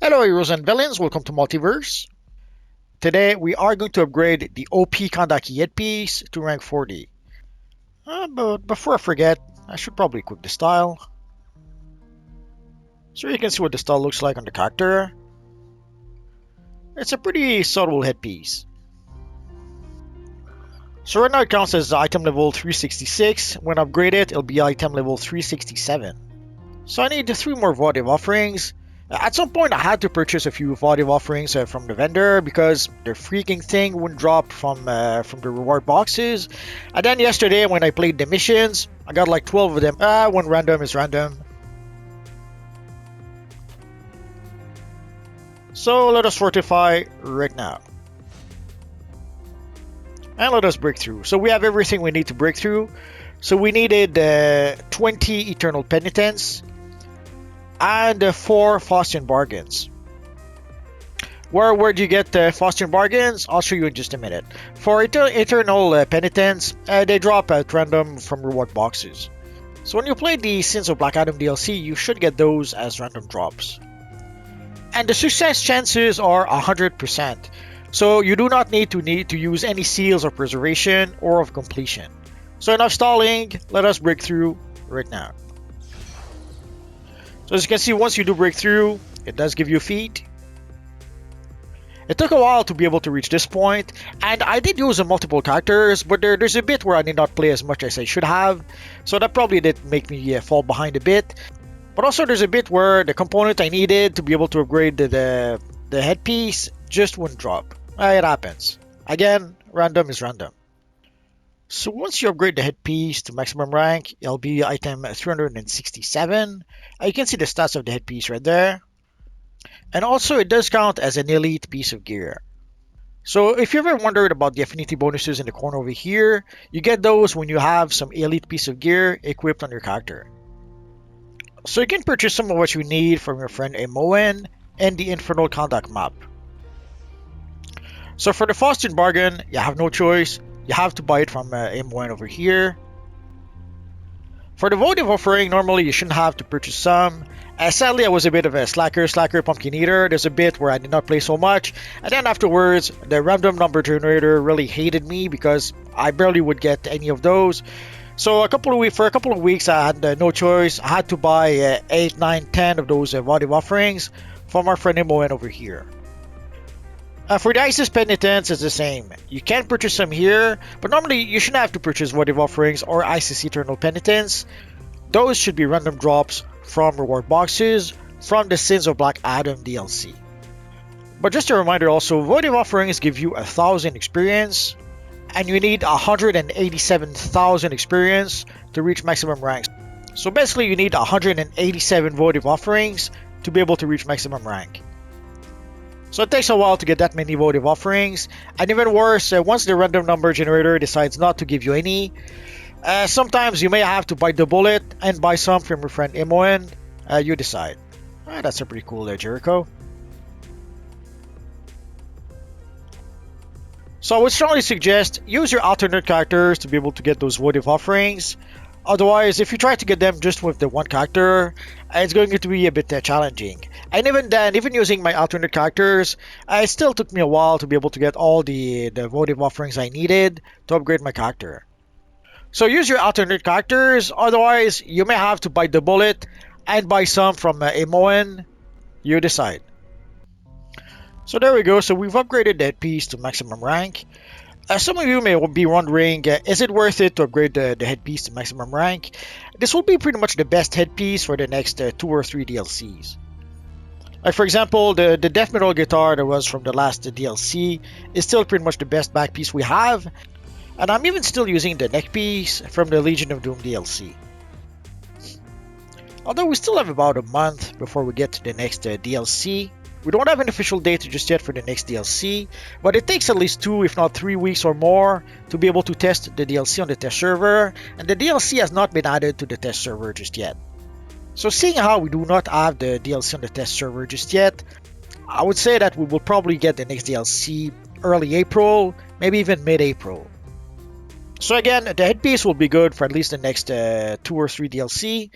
Hello heroes and villains, welcome to Multiverse. Today we are going to upgrade the OP Kandaki headpiece to rank 40. But before I forget, I should probably equip the style. So you can see what the style looks like on the character. It's a pretty subtle headpiece. So right now it counts as item level 366. When upgraded, it'll be item level 367. So I need 3 more votive offerings. At some point I had to purchase a few votive offerings from the vendor because the freaking thing wouldn't drop from the reward boxes. And then yesterday when I played the missions, I got like 12 of them. When random is random. So let us fortify right now. And let us break through. So we have everything we need to break through. So we needed 20 Eternal Penitence and 4 Faustian Bargains. Where do you get the Faustian Bargains? I'll show you in just a minute. For Eternal Penitence, they drop at random from reward boxes. So when you play the Sins of Black Adam DLC, you should get those as random drops. And the success chances are 100%. So you do not need to use any seals of preservation or of completion. So enough stalling, let us break through right now. So as you can see, once you do break through, it does give you a feat. It took a while to be able to reach this point, and I did use multiple characters, but there's a bit where I did not play as much as I should have, so that probably did make me fall behind a bit. But also there's a bit where the component I needed to be able to upgrade the headpiece just wouldn't drop. It happens. Again, random is random. So once you upgrade the headpiece to maximum rank, it'll be item 367. You can see the stats of the headpiece right there. And also it does count as an elite piece of gear. So if you ever wondered about the affinity bonuses in the corner over here, you get those when you have some elite piece of gear equipped on your character. So you can purchase some of what you need from your friend Moen and the Infernal Conduct map. So for the Faustian Bargain, you have no choice. You have to buy it from Moen over here. For the votive offering, normally you shouldn't have to purchase some. Sadly, I was a bit of a slacker pumpkin eater. There's a bit where I did not play so much. And then afterwards, the random number generator really hated me because I barely would get any of those. So for a couple of weeks, I had no choice. I had to buy 8, 9, 10 of those votive offerings from our friend Moen over here. For the Isis Penitence, it's the same. You can purchase some here, but normally you shouldn't have to purchase votive offerings or Isis Eternal Penitence. Those should be random drops from reward boxes from the Sins of Black Adam DLC. But just a reminder also, votive offerings give you 1,000 experience, and you need 187,000 experience to reach maximum ranks. So basically you need 187 votive offerings to be able to reach maximum rank. So it takes a while to get that many votive offerings, and even worse, once the random number generator decides not to give you any, sometimes you may have to bite the bullet and buy some from your friend Moen. You decide. That's a pretty cool Jericho. So I would strongly suggest use your alternate characters to be able to get those votive offerings. Otherwise, if you try to get them just with the one character, it's going to be a bit challenging. And even then, even using my alternate characters, it still took me a while to be able to get all the votive offerings I needed to upgrade my character. So use your alternate characters, otherwise you may have to bite the bullet and buy some from Moen. You decide. So there we go, so we've upgraded that piece to maximum rank. Some of you may be wondering, is it worth it to upgrade the headpiece to maximum rank? This will be pretty much the best headpiece for the next 2 or 3 DLCs. Like for example, the death metal guitar that was from the last DLC is still pretty much the best back piece we have. And I'm even still using the neck piece from the Legion of Doom DLC. Although we still have about a month before we get to the next DLC. We don't have an official date just yet for the next DLC, but it takes at least 2 if not 3 weeks or more to be able to test the DLC on the test server, and the DLC has not been added to the test server just yet. So seeing how we do not have the DLC on the test server just yet, I would say that we will probably get the next DLC early April, maybe even mid-April. So again, the headpiece will be good for at least the next 2 or 3 DLC.